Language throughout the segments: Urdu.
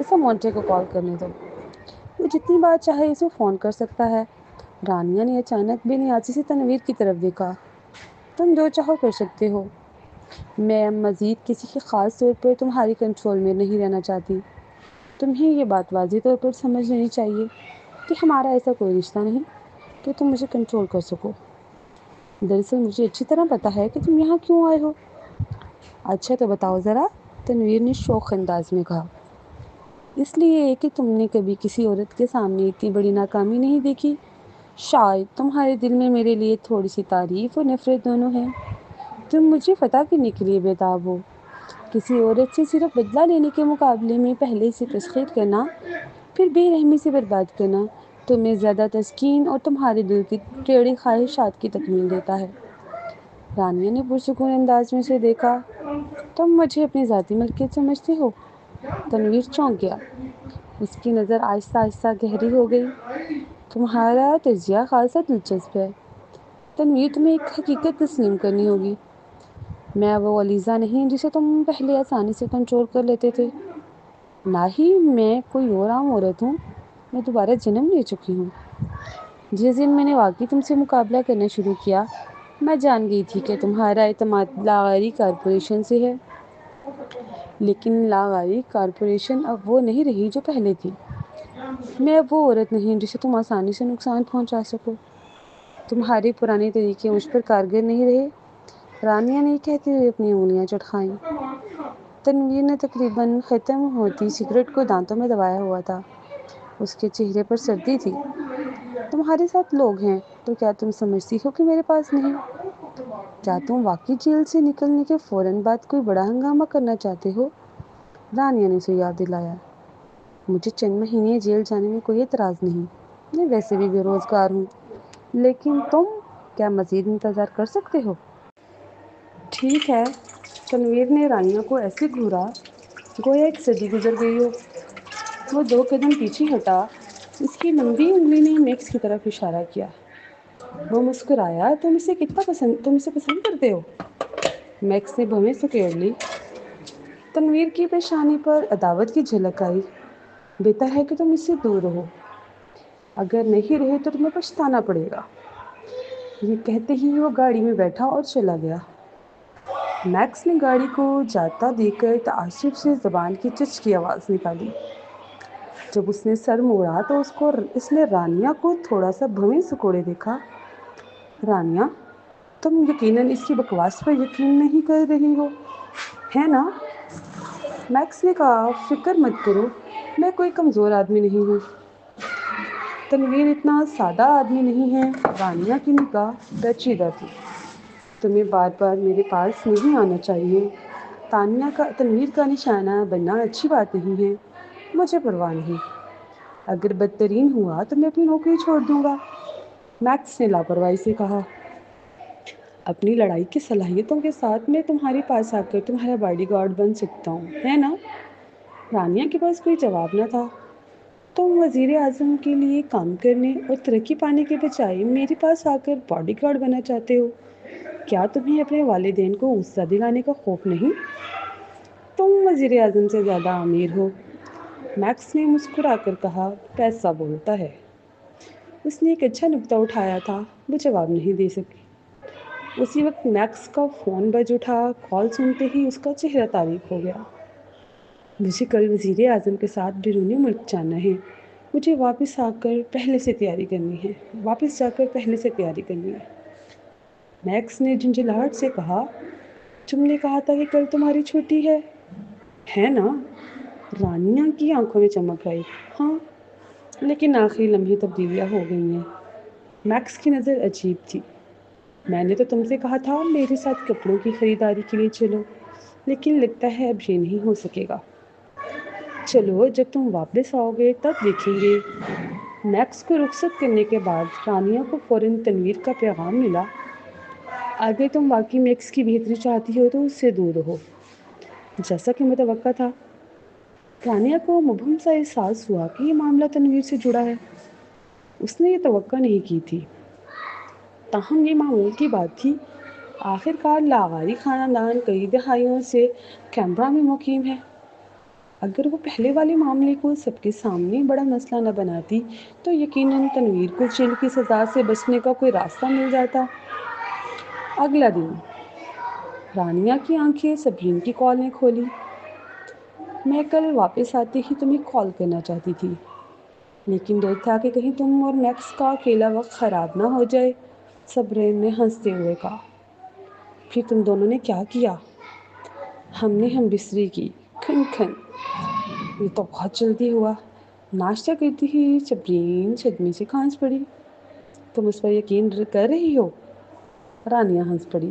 اسے مونٹے کو کال کرنے دو، وہ جتنی بار چاہے اسے فون کر سکتا ہے۔ رانیہ نے اچانک بے نیازی سے تنویر کی طرف دیکھا۔ تم جو چاہو کر سکتے ہو، میں مزید کسی کے خاص طور پر تمہاری کنٹرول میں نہیں رہنا چاہتی۔ تمہیں یہ بات واضح طور پر سمجھ لینی چاہیے کہ ہمارا ایسا کوئی رشتہ نہیں کہ تم مجھے کنٹرول کر سکو۔ دراصل مجھے اچھی طرح پتہ ہے کہ تم یہاں کیوں آئے ہو۔ اچھا تو بتاؤ ذرا، تنویر نے شوق انداز میں کہا۔ اس لیے کہ تم نے کبھی کسی عورت کے سامنے اتنی بڑی ناکامی نہیں دیکھی۔ شاید تمہارے دل میں میرے لیے تھوڑی سی تعریف اور نفرت دونوں ہیں۔ تم مجھے فتح کرنے کے لیے بےتاب ہو۔ کسی عورت سے صرف بدلہ لینے کے مقابلے میں پہلے سے تسخیر کرنا، پھر بے رحمی سے برباد کرنا، تمہیں زیادہ تسکین اور تمہارے دل کی ٹیڑھی خواہشات کی تکمیل دیتا ہے۔ رانیہ نے پرسکون انداز میں اسے دیکھا۔ تم مجھے اپنی ذاتی ملکیت سمجھتے ہو؟ تنویر چونک گیا۔ اس کی نظر آہستہ آہستہ گہری ہو گئی۔ تمہارا تجزیہ خاصا دلچسپ ہے تنویر، تمہیں ایک حقیقت تسلیم کرنی ہوگی۔ میں وہ علیزہ نہیں جسے تم پہلے آسانی سے کنٹرول کر لیتے تھے۔ نہ ہی میں کوئی اور عام عورت ہوں، میں دوبارہ جنم لے چکی ہوں۔ جس دن میں نے واقعی تم سے مقابلہ کرنا شروع کیا، میں جان گئی تھی کہ تمہارا اعتماد لاغاری کارپوریشن سے ہے، لیکن لاغاری کارپوریشن اب وہ نہیں رہی جو پہلے تھی۔ میں اب وہ عورت نہیں جسے تم آسانی سے نقصان پہنچا سکو۔ تمہارے پرانے طریقے مجھ پر کارگر نہیں رہے۔ رانیہ نے کہتے ہوئے اپنی انگلیاں چٹکائیں۔ تنویر نے تقریباً ختم ہوتی سگریٹ کو دانتوں میں دبایا ہوا تھا۔ اس کے چہرے پر سردی تھی۔ تمہارے ساتھ لوگ ہیں تو کیا تم سمجھتی ہو کہ میرے پاس نہیں؟ کیا تم واقعی جیل سے نکلنے کے فوراً بعد کوئی بڑا ہنگامہ کرنا چاہتے ہو؟ رانیہ نے اسے یاد دلایا۔ مجھے چند مہینے جیل جانے میں کوئی اعتراض نہیں، میں ویسے بھی بے روزگار ہوں، لیکن تم کیا مزید انتظار کر سکتے ہو؟ ٹھیک ہے۔ تنویر نے رانیہ کو ایسے گھورا گویا ایک صدی گزر گئی ہو۔ وہ 2 قدم پیچھے ہٹا۔ اس کی لمبی انگلی نے میکس کی طرف اشارہ کیا۔ وہ مسکرایا۔ تم اسے پسند کرتے ہو؟ میکس نے بھویں سکیڑ لی۔ تنویر کی پیشانی پر عداوت کی جھلک آئی۔ بہتر ہے کہ تم اس سے دور رہو۔ اگر نہیں رہے تو تمہیں پچھتانا پڑے گا۔ یہ کہتے ہی وہ گاڑی میں بیٹھا اور چلا گیا۔ میکس نے گاڑی کو جاتا دیکھ کر تعجب سے زبان کی چچ کی آواز نکالی۔ جب اس نے سر موڑا تو اس نے رانیہ کو تھوڑا سا بھویں سکوڑے دیکھا۔ رانیہ، تم یقیناً اس کی بکواس پر یقین نہیں کر رہی ہو، ہے نا؟ میکس نے کہا، فکر مت کرو، میں کوئی کمزور آدمی نہیں ہوں۔ تنویر اتنا سادہ آدمی نہیں ہے۔ رانیہ کی نگاہ پیچیدہ تھی۔ تمہیں بار بار میرے پاس نہیں آنا چاہیے۔ تنویر کا نشانہ بننا اچھی بات نہیں ہے۔ مجھے پرواہ نہیں۔ اگر بدترین ہوا تو میں اپنی نوکری چھوڑ دوں گا، میکس نے لاپرواہی سے کہا۔ اپنی لڑائی کی صلاحیتوں کے ساتھ میں تمہارے پاس آ کر تمہارا باڈی گارڈ بن سکتا ہوں، ہے نا؟ رانیہ کے پاس کوئی جواب نہ تھا۔ تم وزیر اعظم کے لیے کام کرنے اور ترقی پانے کے بجائے میرے پاس آ کر باڈی گارڈ بننا چاہتے ہو؟ کیا تمہیں اپنے والدین کو غصہ دلانے کا خوف نہیں؟ تم وزیر اعظم سے زیادہ امیر ہو، میکس نے مسکرا کر کہا۔ پیسہ بولتا ہے۔ اس نے ایک اچھا نکتہ اٹھایا تھا، وہ جواب نہیں دے سکی۔ اسی وقت میکس کا فون بج اٹھا۔ کال سنتے ہی اس کا چہرہ تاریک ہو گیا۔ مجھے کل وزیر اعظم کے ساتھ بیرونی ملک جانا ہے۔ مجھے واپس جا کر پہلے سے تیاری کرنی ہے۔ میکس نے جھنجھلاہٹ سے کہا، تم نے کہا تھا کہ کل تمہاری چھٹی ہے نا؟ رانیہ کی آنکھوں میں چمک آئی۔ ہاں، لیکن آخری لمحے تبدیلیاں ہو گئی ہیں۔ میکس کی نظر عجیب تھی۔ میں نے تو تم سے کہا تھا میرے ساتھ کپڑوں کی خریداری کے لیے چلو، لیکن لگتا ہے اب یہ نہیں ہو سکے گا۔ چلو، جب تم واپس آؤ گے تب دیکھیں گے۔ میکس کو رخصت کرنے کے بعد رانیہ کو فوراً تنویر کا پیغام ملا، اگر تم واقعی میکس کی بہتری چاہتی ہو تو اس سے دور رہو۔ جیسا کہ متوقع تھا، رانیہ کو مبہم سا احساس ہوا کہ یہ معاملہ تنویر سے جڑا ہے۔ اس نے یہ توقع نہیں کی تھی، تاہم یہ معمول کی بات تھی۔ آخر کار لاغاری خاندان کئی دہائیوں سے کینبرا میں مقیم ہے۔ اگر وہ پہلے والے معاملے کو سب کے سامنے بڑا مسئلہ نہ بناتی تو یقیناً تنویر کو جیل کی سزا سے بچنے کا کوئی راستہ مل جاتا۔ اگلا دن رانیہ کی آنکھیں صبرین کی کال نے کھولی۔ میں کل واپس آتے ہی تمہیں کال کرنا چاہتی تھی، لیکن ڈر تھا کہ کہیں تم اور میکس کا اکیلا وقت خراب نہ ہو جائے، صبرین نے ہنستے ہوئے کہا۔ پھر تم دونوں نے کیا کیا؟ ہم نے ہم بستری کی، کھن کھن۔ یہ تو بہت جلدی ہوا۔ ناشتہ کرتی ہی صبرین صدمے سے کھانس پڑی۔ تم اس پر یقین کر رہی ہو؟ رانیہ ہنس پڑی۔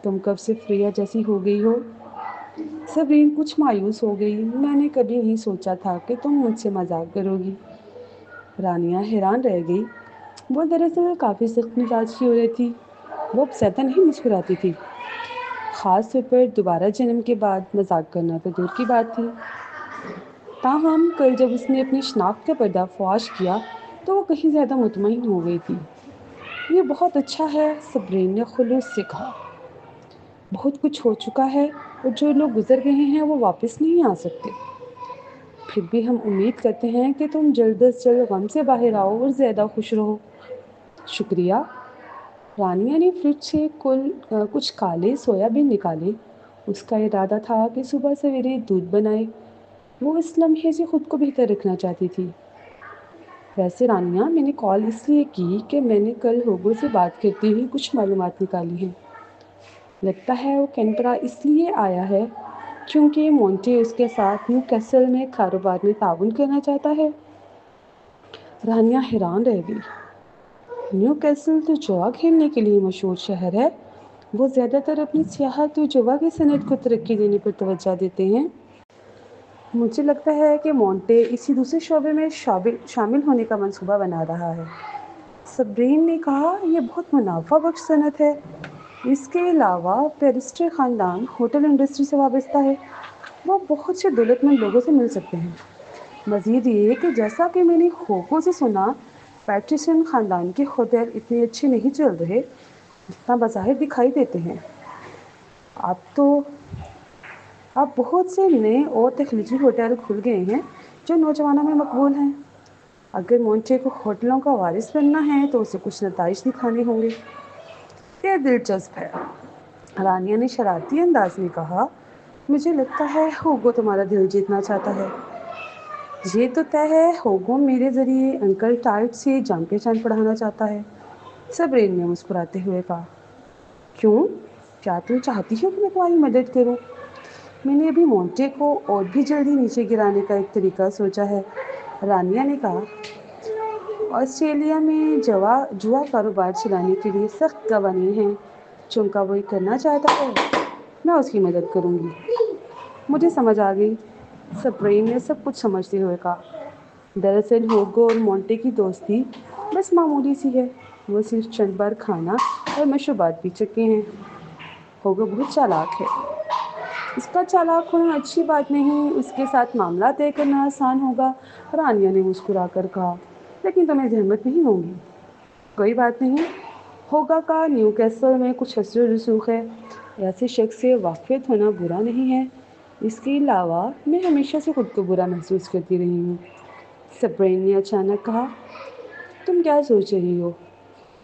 تم کب سے فریہ جیسی ہو گئی ہو؟ صبرین کچھ مایوس ہو گئی۔ میں نے کبھی نہیں سوچا تھا کہ تم مجھ سے مذاق کرو گی۔ رانیہ حیران رہ گئی۔ وہ دراصل کافی سخت مزاج کی عورت تھی۔ وہ اب زیادہ نہیں مسکراتی تھی، خاص طور پر دوبارہ جنم کے بعد مذاق کرنا تو دور کی بات تھی۔ تاہم کل جب اس نے اپنی شناخت کا پردہ فاش کیا تو وہ کہیں زیادہ مطمئن ہو گئی تھی۔ یہ بہت اچھا ہے، صبرین نے خلوص سے کہا۔ بہت کچھ ہو چکا ہے اور جو لوگ گزر گئے ہیں وہ واپس نہیں آ سکتے۔ پھر بھی ہم امید کرتے ہیں کہ تم جلد از جلد غم سے باہر آؤ اور زیادہ خوش رہو۔ شکریہ۔ رانیہ نے فریج سے کچھ کالے سویابین نکالے۔ اس کا ارادہ تھا کہ صبح سویرے دودھ بنائے۔ وہ اس لمحے سے خود کو بہتر رکھنا چاہتی تھی۔ ویسے رانیہ، میں نے کال اس لیے کی کہ میں نے کل ہوگو سے بات کرتے ہوئے کچھ معلومات نکالی ہیں۔ لگتا ہے وہ کینبرا اس لیے آیا ہے کیونکہ مونٹے اس کے ساتھ نیو کیسل میں کاروبار میں تعاون کرنا چاہتا ہے۔ رانیہ حیران رہ گئی۔ نیو کیسل تو جوا کھیلنے کے لیے مشہور شہر ہے۔ وہ زیادہ تر اپنی سیاحت و جوا کی صنعت کو ترقی دینے پر توجہ دیتے ہیں۔ مجھے لگتا ہے کہ مونٹے اسی دوسرے شعبے میں شامل ہونے کا منصوبہ بنا رہا ہے۔ صبرین نے کہا، یہ بہت منافع بخش صنعت ہے۔ اس کے علاوہ پیرسٹر خاندان ہوٹل انڈسٹری سے وابستہ ہے۔ وہ بہت سے دولت مند لوگوں سے مل سکتے ہیں۔ مزید یہ کہ جیسا کہ میں نے ہوگو سے سنا، پیٹرسن خاندان کے ہوٹل اتنے اچھے نہیں چل رہے جتنا بظاہر دکھائی دیتے ہیں۔ اب بہت سے نئے اور تخلیقی ہوٹل کھل گئے ہیں جو نوجوانوں میں مقبول ہیں۔ اگر مونٹے کو ہوٹلوں کا وارث بننا ہے تو اسے کچھ نتائج دکھانے ہوں گے۔ یہ دلچسپ ہے، رانیہ نے شرارتی انداز میں کہا۔ مجھے لگتا ہے ہوگو تمہارا دل جیتنا چاہتا ہے۔ یہ تو طے ہے، ہوگو میرے ذریعے انکل ٹائٹ سے جان پہچان پڑھانا چاہتا ہے، صبرین نے مسکراتے ہوئے کہا۔ کیوں؟ کیا تم چاہتی ہو کہ میں تمہاری مدد کروں؟ میں نے ابھی مونٹے کو اور بھی جلدی نیچے گرانے کا ایک طریقہ سوچا ہے، رانیہ نے کہا۔ آسٹریلیا میں جوا کاروبار چلانے کے لیے سخت قوانین ہیں۔ چونکہ وہ کرنا چاہتا ہے، میں اس کی مدد کروں گی۔ مجھے سمجھ آ گئی، صبرین نے سب کچھ سمجھتے ہوئے کہا۔ دراصل ہوگو اور مونٹے کی دوستی بس معمولی سی ہے۔ وہ صرف چند بار کھانا اور مشروبات پی چکے ہیں۔ ہوگو بہت چالاک ہے۔ اس کا چالاک ہونا اچھی بات نہیں، اس کے ساتھ معاملہ طے کرنا آسان ہوگا، رانیہ نے مسکرا کر کہا۔ لیکن تمہیں زحمت نہیں ہوگی۔ کوئی بات نہیں، ہوگا کا نیو کیسل میں کچھ اثر و رسوخ ہے، ایسے شخص سے واقفیت ہونا برا نہیں ہے۔ اس کے علاوہ میں ہمیشہ سے خود کو برا محسوس کرتی رہی ہوں، صبرین نے اچانک کہا۔ تم کیا سوچ رہی ہو؟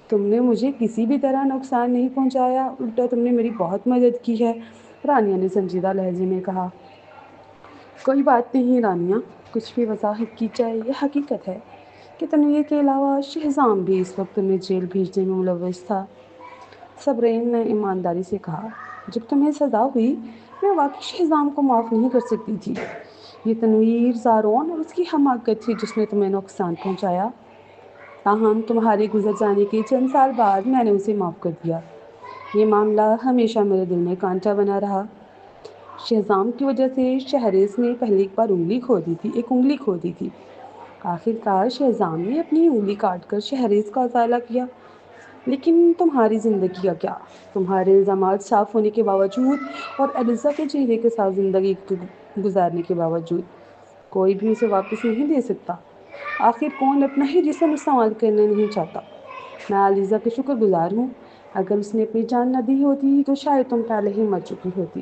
تم نے مجھے کسی بھی طرح نقصان نہیں پہنچایا، الٹا تم نے میری بہت مدد کی ہے، رانیہ نے سنجیدہ لہجے میں کہا۔ کوئی بات نہیں رانیہ، کچھ بھی وضاحت کی جائے، یہ حقیقت ہے کہ تنویر کے علاوہ شہزام بھی اس وقت تمہیں جیل بھیجنے میں ملوث تھا، صبرین نے ایمانداری سے کہا۔ جب تمہیں سزا ہوئی، میں واقعی شہزام کو معاف نہیں کر سکتی تھی۔ یہ تنویر زارون اور اس کی حماقت تھی جس نے تمہیں نقصان پہنچایا۔ تاہم تمہارے گزر جانے کے چند سال بعد میں نے اسے معاف کر دیا۔ یہ معاملہ ہمیشہ میرے دل میں کانٹا بنا رہا۔ شہزام کی وجہ سے شہریز نے پہلے ایک بار انگلی کھو دی تھی۔ آخر کار شہزام نے اپنی انگلی کاٹ کر شہریز کا ازالہ کیا۔ لیکن تمہاری زندگی کا کیا؟ تمہارے الزامات صاف ہونے کے باوجود اور ایلزا کے چہرے کے ساتھ زندگی گزارنے کے باوجود کوئی بھی اسے واپس نہیں دے سکتا۔ آخر کون اپنا ہی جسم استعمال کرنا نہیں چاہتا؟ میں ایلزا کا شکر گزار ہوں۔ اگر اس نے اپنی جان نہ دی ہوتی تو شاید تم پہلے ہی مر چکی ہوتی۔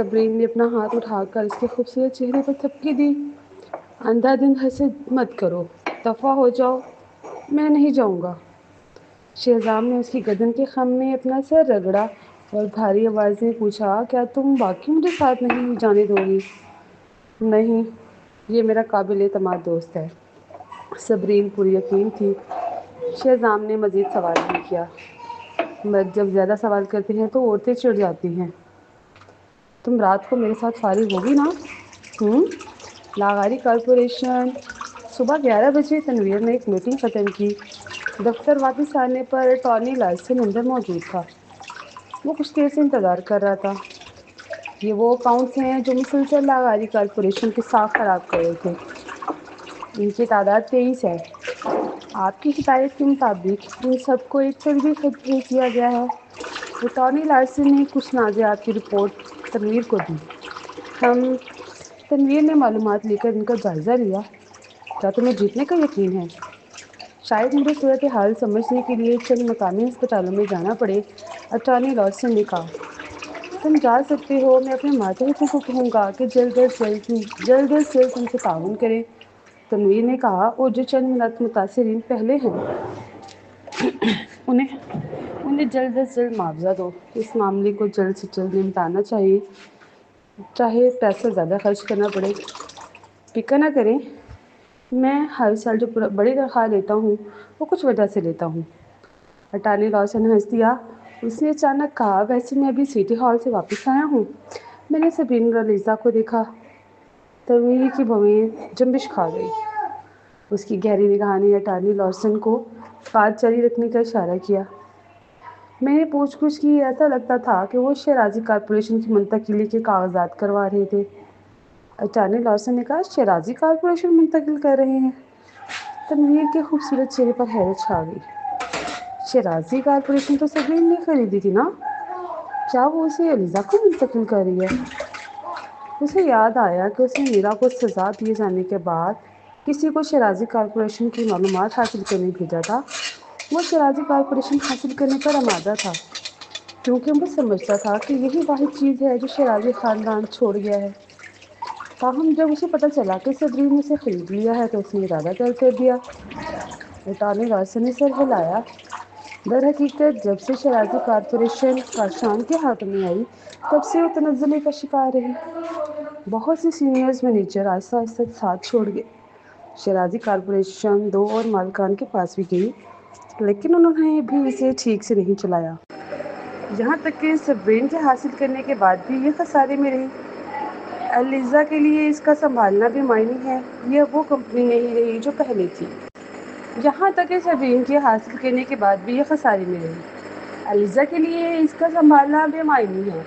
صبرین نے اپنا ہاتھ اٹھا کر اس کے خوبصورت چہرے پر تھپکی دی۔ اندھا دن حسد مت کرو، دفع ہو جاؤ۔ میں نہیں جاؤں گا۔ شہزام نے اس کی گردن کے خم میں اپنا سر رگڑا اور بھاری آواز میں پوچھا، کیا تم واقعی مجھے ساتھ نہیں جانے دو گی؟ نہیں، یہ میرا قابل اعتماد دوست ہے۔ صبرین پوری یقین تھی۔ شہزام نے مزید سوال نہیں کیا۔ مرد جب زیادہ سوال کرتے ہیں تو عورتیں چڑ جاتی ہیں۔ تم رات کو میرے ساتھ فارغ ہوگی نا؟ لاغاری کارپوریشن۔ صبح 11 بجے تنویر نے ایک میٹنگ ختم کی۔ دفتر واپس آنے پر ٹونی لارسن اندر موجود تھا۔ وہ کچھ دیر سے انتظار کر رہا تھا۔ یہ وہ اکاؤنٹس ہیں جو مسلسل لاغاری کارپوریشن کی ساکھ خراب کر رہے تھے۔ ان کی تعداد 23 ہے۔ آپ کی ہدایت کے مطابق ان سب کو ایک طلبی خط بھیج دیا گیا ہے۔ ٹونی لارسن نے کچھ ناجائز کی رپورٹ تنویر کو دی۔ تنویر نے معلومات لے کر ان کا جائزہ لیا۔ کیا تمہیں جیتنے کا یقین ہے؟ شاید مجھے صورتحال سمجھنے کے لیے چند مقامی ہسپتالوں میں جانا پڑے، اٹارنی لارسن نے کہا۔ تم جا سکتے ہو۔ میں اپنے ماتحتوں کو کہوں گا کہ جلد از جلد تم سے تعاون کریں، تنویر نے کہا۔ اور جو چند متاثرین پہلے ہیں انہیں جلد از جلد معاوضہ دو۔ اس معاملے کو جلد سے جلد نمٹانا چاہیے، چاہے پیسہ زیادہ خرچ کرنا پڑے۔ فکر نہ کریں، میں ہر سال جو بڑی تنخواہ لیتا ہوں وہ کچھ وجہ سے لیتا ہوں۔ اٹارنی لارسن نے ہنس دیا۔ اس نے اچانک کہا، ویسے میں ابھی سٹی ہال سے واپس آیا ہوں۔ میں نے صبرین اور لیزا کو دیکھا۔ تنویر کی بھویں جنبش کھا گئی۔ اس کی گہری نگاہ نے اٹارنی لارسن کو بات جاری رکھنے کا اشارہ کیا۔ میں نے پوچھ گچھ کی، ایسا لگتا تھا کہ وہ شیرازی کارپوریشن کی منتقلی کے کاغذات کروا رہے تھے۔ اٹارنی لارسن نے کہا، شیرازی کارپوریشن منتقل کر رہے ہیں؟ تنویر کے خوبصورت چہرے پر حیرت چھا گئی۔ شیرازی کارپوریشن تو صبرین نے خریدی تھی نا؟ کیا وہ اسے علیزہ کو منتقل کر رہی ہے؟ اسے یاد آیا کہ اس نے میرا کو سزا دیے جانے کے بعد کسی کو شیرازی کارپوریشن کی معلومات حاصل کرنے بھیجا تھا۔ وہ شیرازی کارپوریشن حاصل کرنے پر آمادہ تھا، کیونکہ وہ سمجھتا تھا کہ یہی واحد چیز ہے جو شیرازی خاندان چھوڑ گیا ہے۔ تاہم جب اسے پتہ چلا کہ صبرین نے اسے خرید لیا ہے تو اس نے ارادہ طے کر دیا۔ اٹارنی لارسن نے سر ہلایا۔ در حقیقت جب سے شیرازی کارپوریشن کاشان کے ہاتھوں میں آئی تب سے وہ تنزلے کا شکار رہی۔ بہت سے سینئر مینیجر آہستہ آہستہ ساتھ چھوڑ گئے۔ شیرازی کارپوریشن 2 اور مالکان کے پاس بھی گئی، لیکن انہوں نے بھی اسے ٹھیک سے نہیں چلایا۔ یہاں تک کہ صبرین کے حاصل کرنے کے بعد بھی یہ خسارے میں رہی۔ علیزہ کے لیے اس کا سنبھالنا بے معنی ہے۔ یہ وہ کمپنی نہیں رہی جو پہلے تھی۔ یہاں تک کہ صبرین کے حاصل کرنے کے بعد بھی یہ خسارے میں رہی۔ علیزہ کے لیے اس کا سنبھالنا بے معنی ہے۔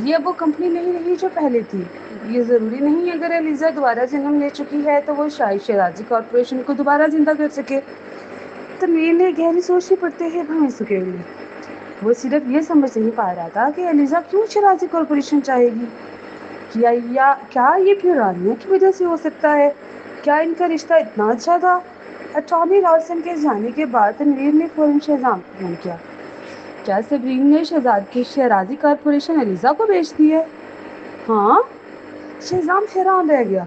یہ وہ کمپنی نہیں رہی جو پہلے تھی۔ یہ ضروری نہیں اگر علیزہ دوبارہ جنم لے چکی ہے تو وہ شاید شیرازی کارپوریشن کو دوبارہ زندہ کر سکے۔ تنویر نے گہری سوچ میں پڑتے ہوئے بھویں سکیڑ لی۔ وہ صرف یہ سمجھ نہیں پا رہا تھا کہ علیزہ کیوں شیرازی کارپوریشن چاہے گی۔ کیا یہ پھر رانیہ کی وجہ سے ہو سکتا ہے؟ کیا ان کا رشتہ اتنا اچھا تھا؟ اٹارنی لارسن کے جانے کے بعد تنویر نے فوراً شہزام کو فون کیا۔ کیا صبرین نے شیرازی کارپوریشن علیزہ کو بیچ دی ہے؟ ہاں؟ شہزام حیران رہ گیا۔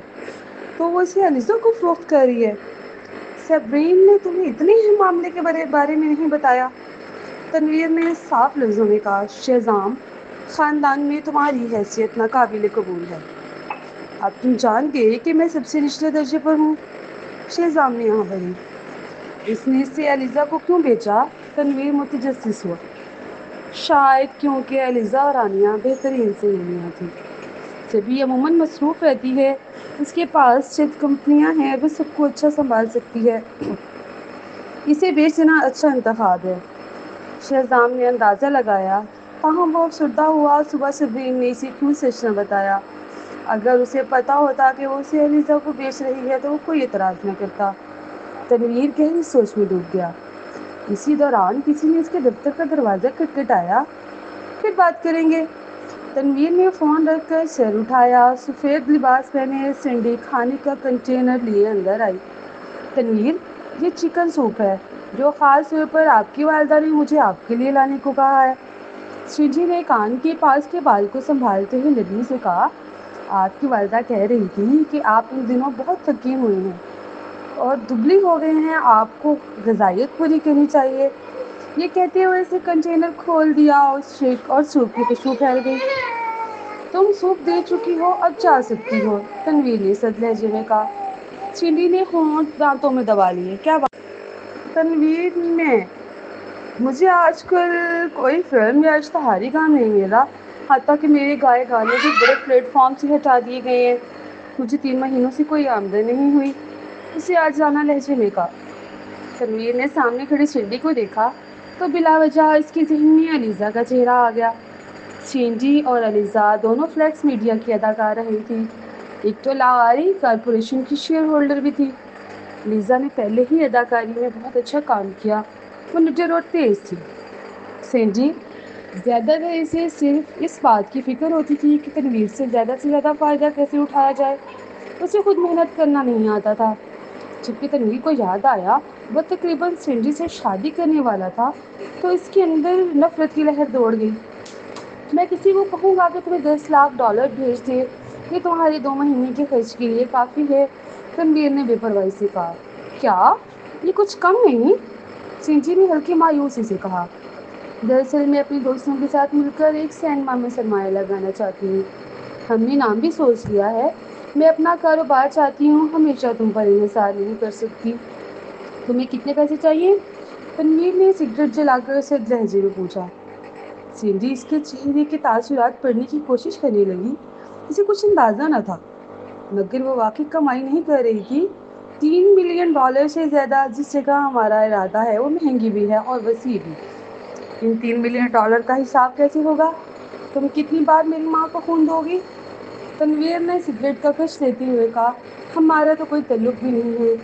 تو وہ اسے علیزہ کو فروخت کر رہی ہے؟ صبرین نے تمہیں اتنے اہم معاملے کے بارے میں نہیں بتایا؟ تنویر نے صاف لفظوں میں کہا، شہزام، خاندان میں تمہاری حیثیت ناقابل قبول ہے۔ اب تم جان گئے کہ میں سب سے نچلے درجے پر ہوں۔ شہزام نے یہاں بڑھی۔ اس نے اسے علیزہ کو کیوں بیچا؟ تنویر متجسس ہوا۔ شاید کیونکہ علیزہ اور رانیہ بہترین سہیلیاں تھیں۔ سبھی عموماً مصروف رہتی ہے، اس کے پاس چند کمپنیاں ہیں، وہ سب کو اچھا سنبھال سکتی ہے۔ اسے بیچنا اچھا انتخاب ہے۔ شہزام نے اندازہ لگایا، تاہم وہ افسردہ ہوا۔ صبح صبرین نے اسے کیوں سچ نہ بتایا؟ اگر اسے پتہ ہوتا کہ وہ اسے علیزہ کو بیچ رہی ہے تو وہ کوئی اعتراض نہ کرتا۔ تنویر گہری سوچ میں ڈوب گیا۔ اسی دوران کسی نے اس کے دفتر کا دروازہ کھٹکھٹایا۔ پھر بات کریں گے۔ تنویر نے فون رکھ کر سر اٹھایا۔ سفید لباس پہنے سینڈی کھانے کا کنٹینر لیے اندر آئی۔ تنویر، یہ چکن سوپ ہے جو خاص طور پر آپ کی والدہ نے مجھے آپ کے لیے لانے کو کہا ہے۔ شجی نے کان کے پاس کے بال کو سنبھالتے ہوئے نرمی سے کہا، آپ کی والدہ کہہ رہی تھی کہ آپ ان دنوں بہت تھکے ہوئے ہیں اور دبلی ہو گئے ہیں، آپ کو غذائیت پوری کرنی چاہیے۔ یہ کہتے ہوئے اسے کنٹینر کھول دیا اور سوپ کی خوشبو پھیل گئی۔ تم سوپ دے چکی ہو، اب جا سکتی ہو، تنویر نے سرد لہجے میں کہا۔ چینی نے ہونٹ دانتوں میں دبا لیے۔ کیا بات؟ تنویر نے، مجھے آج کل کوئی فلم یا اشتہاری کام نہیں ملا، حتیٰ کہ میرے گائے گانے بھی بڑے پلیٹ فارم سے ہٹا دیے گئے ہیں۔ مجھے 3 مہینوں سے کوئی آمدن نہیں ہوئی، اسے آج جانا لہجے میں کہا۔ تنویر نے سامنے کھڑی سینڈی کو دیکھا تو بلا وجہ اس کے ذہن میں علیزہ کا چہرہ آ گیا۔ سینڈی اور علیزہ دونوں فلیکس میڈیا کی اداکار رہی تھی، ایک تو لاہوری کارپوریشن کی شیئر ہولڈر بھی تھی۔ علیزہ نے پہلے ہی اداکاری میں بہت اچھا کام کیا، وہ نڈر اور تیز تھی۔ سینڈی زیادہ تر اسے صرف اس بات کی فکر ہوتی تھی کہ تنویر سے زیادہ فائدہ کیسے اٹھایا جائے، اسے خود محنت کرنا نہیں آتا تھا۔ جبکہ تنویر کو یاد آیا وہ تقریباً سینڈی سے شادی کرنے والا تھا تو اس کے اندر نفرت کی لہر دوڑ گئی۔ میں کسی کو کہوں گا کہ تمہیں $10 لاکھ بھیج دے، یہ تمہارے 2 مہینے کے خرچ کے لیے کافی ہے، تنویر نے بے پرواہی سے کہا۔ کیا یہ کچھ کم نہیں؟ سینڈی نے ہلکی مایوسی سے کہا۔ دراصل میں اپنے دوستوں کے ساتھ مل کر ایک سینما میں سرمایہ لگانا چاہتی ہوں، ہم نے نام بھی سوچ لیا ہے، میں اپنا کاروبار چاہتی ہوں، ہمیشہ تم پر انحصار نہیں کر سکتی۔ تمہیں کتنے پیسے چاہیے؟ تنویر نے سگریٹ جلا کر سرد لہجے میں پوچھا۔ سینڈی اس کے چہرے کے تاثرات پڑھنے کی کوشش کرنے لگی، اسے کچھ اندازہ نہ تھا مگر وہ واقعی کمائی نہیں کر رہی تھی۔ $3 ملین سے زیادہ جس جگہ ہمارا ارادہ ہے وہ مہنگی بھی ہے اور وسیع بھی۔ ان $3 ملین کا حساب کیسے ہوگا؟ تم کتنی بار میری ماں کو خون دو گی؟ تنویر نے سگریٹ کا کش لیتے ہوئے کہا، ہمارا تو کوئی تعلق بھی نہیں ہے،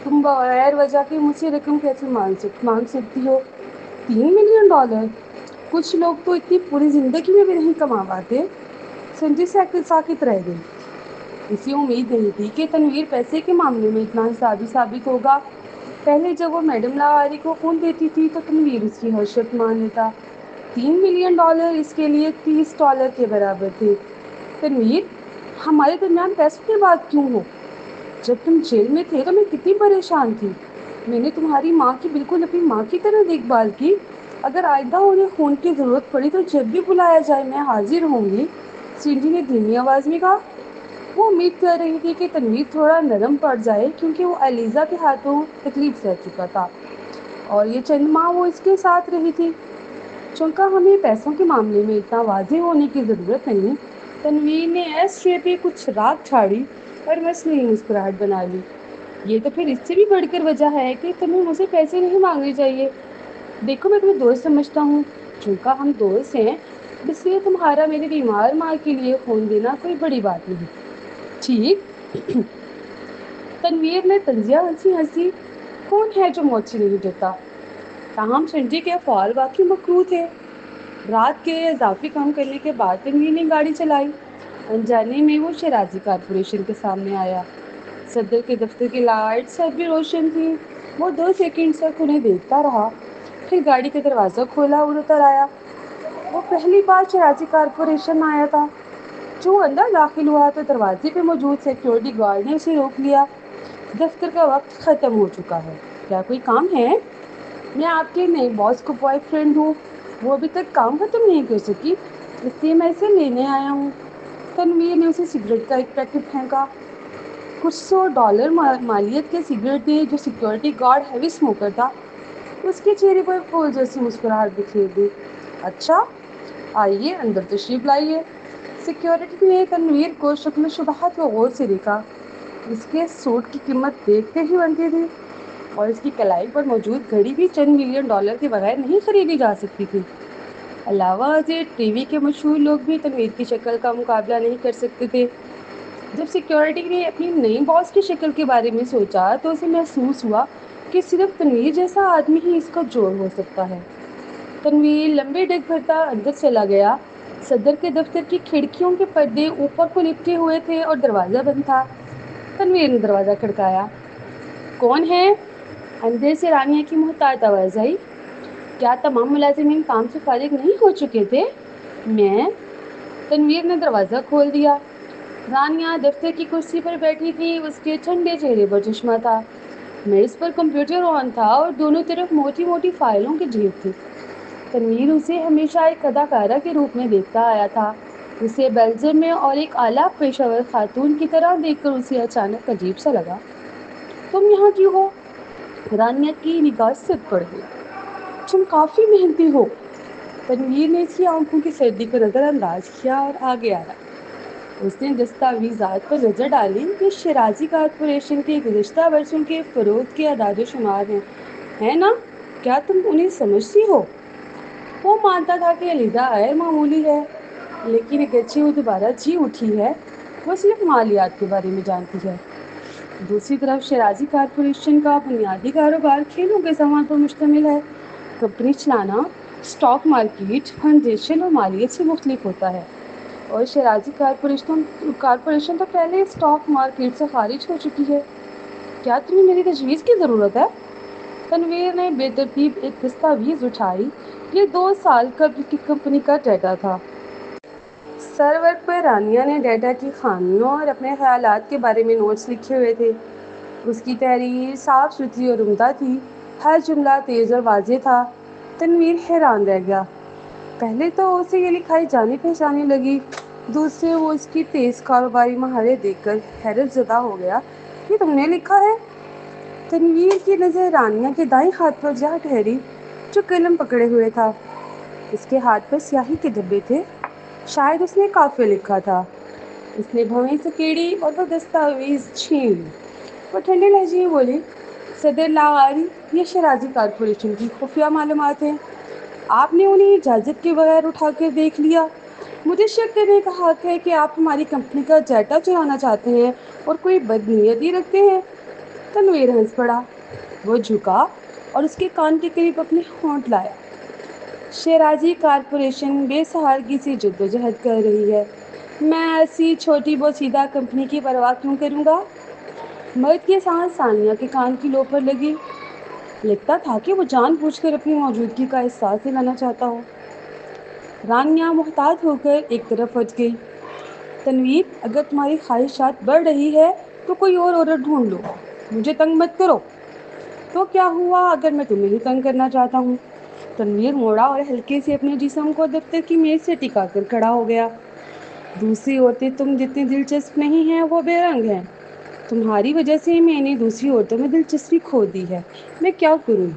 تم بغیر وجہ کے مجھ سے رقم کیسے مانگ سکتی ہو؟ $3 ملین؟ کچھ لوگ تو اتنی پوری زندگی میں بھی نہیں کما پاتے۔ سینڈی ساکت رہ گئی، اسے امید نہیں تھی کہ تنویر پیسے کے معاملے میں اتنا حسابی ثابت ہوگا۔ پہلے جب وہ میڈم لاہوری کو خون دیتی تھی تو تنویر اس کی ہر شرط مان لیتا۔ $3 ملین اس کے لیے $30 کے برابر تھے۔ تنویر، ہمارے درمیان پیسوں کی بات کیوں ہو؟ جب تم جیل میں تھے تو میں کتنی پریشان تھی، میں نے تمہاری ماں کی بالکل اپنی ماں کی طرح دیکھ بھال کی، اگر آئندہ انہیں خون کی ضرورت پڑی تو جب بھی بلایا جائے میں حاضر ہوں گی، سینڈی نے دھیمی آواز میں کہا۔ وہ امید کر رہی تھی کہ تنویر تھوڑا نرم پڑ جائے کیونکہ وہ علیزہ کے ہاتھوں تکلیف سہ چکا تھا اور یہ چند ماہ وہ اس کے ساتھ رہی تھی۔ چونکہ ہمیں پیسوں کے معاملے میں اتنا واضح ہونے کی ضرورت نہیں، تنویر نے ایس شے پہ کچھ رات چھاڑی اور مصنوعی مسکراہٹ بنا لی۔ یہ تو پھر اس سے بھی بڑھ کر وجہ ہے کہ تمہیں مجھے پیسے نہیں مانگنے چاہیے۔ دیکھو میں تمہیں دوست سمجھتا ہوں، چونکہ ہم دوست ہیں اس لیے تمہارا میری بیمار ماں کے لیے خون دینا کوئی بڑی بات نہیں۔ ٹھیک؟ تنویر نے طنزیہ ہنسی، کون ہے جو موت سے نہیں ڈرتا؟ تاہم سینڈی کے افعال واقعی مکروہ تھے۔ رات کے اضافی کام کرنے کے بعد تنویر نے گاڑی چلائی، انجانے میں وہ شیرازی کارپوریشن کے سامنے آیا۔ صدر کے دفتر کی لائٹس اب بھی روشن تھی، وہ 2 سیکنڈ تک انہیں دیکھتا رہا، پھر گاڑی کا دروازہ کھولا اور اتر آیا۔ وہ پہلی بار شیرازی کارپوریشن آیا تھا۔ جو اندر داخل ہوا تو دروازے پہ موجود سیکیورٹی گارڈ نے اسے روک لیا۔ دفتر کا وقت ختم ہو چکا ہے، کیا کوئی کام ہے؟ میں آپ کے نئے باس کو بوائے فرینڈ ہوں، وہ ابھی تک کام ختم نہیں کر سکی، اس لیے میں اسے لینے آیا ہوں۔ تنویر نے اسے سگریٹ کا ایک پیکٹ پھینکا، کچھ $100 مالیت کے سگریٹ تھے جو سیکیورٹی گارڈ ہیوی اسموکر تھا۔ اس کے چہرے پر پھول جیسی مسکراہٹ بکھیر دی۔ اچھا، آئیے اندر تشریف لائیے۔ سیکیورٹی نے تنویر کو شکل و شباہت کو غور سے دیکھا، اس کے سوٹ کی قیمت دیکھتے ہی بنتی تھی اور اس کی کلائی پر موجود گھڑی بھی $10 ملین کے بغیر نہیں خریدی جا سکتی تھی۔ علاوہ ازیں ٹی وی کے مشہور لوگ بھی تنویر کی شکل کا مقابلہ نہیں کر سکتے تھے۔ جب سیکیورٹی نے اپنی نئی باس کی شکل کے بارے میں سوچا تو اسے محسوس ہوا کہ صرف تنویر جیسا آدمی ہی اس کا جوڑ ہو سکتا ہے۔ تنویر لمبے ڈگ بھرتا اندر چلا گیا۔ صدر کے دفتر کی کھڑکیوں کے پردے اوپر کو لپٹے ہوئے تھے اور دروازہ بند تھا۔ تنویر نے دروازہ کھڑکایا۔ کون ہے؟ اندر سے رانیہ کی محتاط آواز آئی۔ کیا تمام ملازمین کام سے فارغ نہیں ہو چکے تھے؟ میں تنویر نے دروازہ کھول دیا۔ رانیہ دفتر کی کرسی پر بیٹھی تھی، اس کے ٹھنڈے چہرے پر چشمہ تھا۔ میز پر کمپیوٹر آن تھا اور دونوں طرف موٹی موٹی فائلوں کے ڈھیر تھے۔ تنویر اسے ہمیشہ ایک اداکارہ کے روپ میں دیکھتا آیا تھا۔ اسے بیلجیم میں اور ایک اعلیٰ پیشہ ور خاتون کی طرح دیکھ کر اسے اچانک عجیب سا لگا۔ تم یہاں کیوں ہو؟ رانیہ کی نگاہ سر پڑ گئی۔ تم کافی محنتی ہو۔ تنویر نے اس کی آنکھوں کی سردی کو نظر انداز کیا اور آگے آیا۔ اس نے دستاویزات پر نظر ڈالی۔ یہ شیرازی کارپوریشن کے گزشتہ برسوں کے فروغ کے اعداد و شمار ہیں، ہے نا؟ کیا تم انہیں سمجھتی ہو؟ وہ مانتا تھا کہ الیزا غیر معمولی ہے، لیکن اگرچہ وہ دوبارہ جی اٹھی ہے، وہ صرف مالیات کے بارے میں جانتی ہے۔ دوسری طرف شیرازی کارپوریشن کا بنیادی کاروبار کھیلوں کے سامان پر مشتمل ہے۔ کمپنی چلانا اسٹاک مارکیٹ، فنڈریشن اور مالیت سے مختلف ہوتا ہے، اور شیرازی کارپوریشن تو پہلے اسٹاک مارکیٹ سے خارج ہو چکی ہے۔ کیا تمہیں میری تجویز کی ضرورت ہے؟ تنویر نے بے ترتیب ایک دستاویز اٹھائی۔ یہ 2 سال قبل کی کمپنی کا ڈیٹا تھا۔ سرور پر رانیہ نے ڈیٹا کی خامیوں اور اپنے خیالات کے بارے میں نوٹس لکھے ہوئے تھے۔ اس کی تحریر صاف ستھری اور عمدہ تھی، ہر جملہ تیز اور واضح تھا۔ تنویر حیران رہ گیا۔ پہلے تو اسے یہ لکھائی جانی پہچانی لگی، دوسرے وہ اس کی تیز کاروباری مہارت دیکھ کر حیرت زدہ ہو گیا۔ یہ تم نے لکھا ہے؟ تنویر کی نظر رانیہ کے دائیں ہاتھ پر جا ٹھہری، جو قلم پکڑے ہوئے تھا۔ اس کے ہاتھ پر سیاہی کے دھبے تھے، شاید اس نے قافیہ لکھا تھا۔ اس نے بھویں سکیڑی اور وہ دستاویز چھین لی۔ وہ ٹھنڈے لہجے میں بولی، صدر لاغاری، یہ شیرازی کارپوریشن کی خفیہ معلومات ہیں۔ آپ نے انہیں اجازت کے بغیر اٹھا کر دیکھ لیا۔ مجھے شک کرنے کا حق ہے کہ آپ ہماری کمپنی کا ڈیٹا چرانا چاہتے ہیں اور کوئی بدنیتی رکھتے ہیں۔ تنویر ہنس پڑا۔ وہ جھکا اور اس کے کان کے قریب اپنے ہونٹ لایا۔ شیرازی کارپوریشن بے سہارگی سے جدوجہد کر رہی ہے، میں ایسی چھوٹی بوسیدہ کمپنی کی پرواہ کیوں کروں گا؟ مرد کی سانس ثانیہ کے کان کی لو پر لگی۔ لگتا تھا کہ وہ جان بوجھ کر اپنی موجودگی کا احساس دلانا چاہتا ہو۔ رانیہ محتاط ہو کر ایک طرف ہٹ گئی۔ تنویر، اگر تمہاری خواہشات بڑھ رہی ہے تو کوئی اور عورت ڈھونڈ لو، مجھے تنگ مت کرو۔ تو کیا ہوا اگر میں تمہیں ہی تنگ کرنا چاہتا ہوں؟ تنویر موڑا اور ہلکے سے اپنے جسم کو دفتر کی میز سے ٹکا کر کھڑا ہو گیا۔ دوسری عورتیں تم جتنی دلچسپ نہیں ہیں، وہ بے رنگ ہیں۔ تمہاری وجہ سے میں نے دوسری عورتوں میں دلچسپی کھو دی ہے۔ میں کیا کروں؟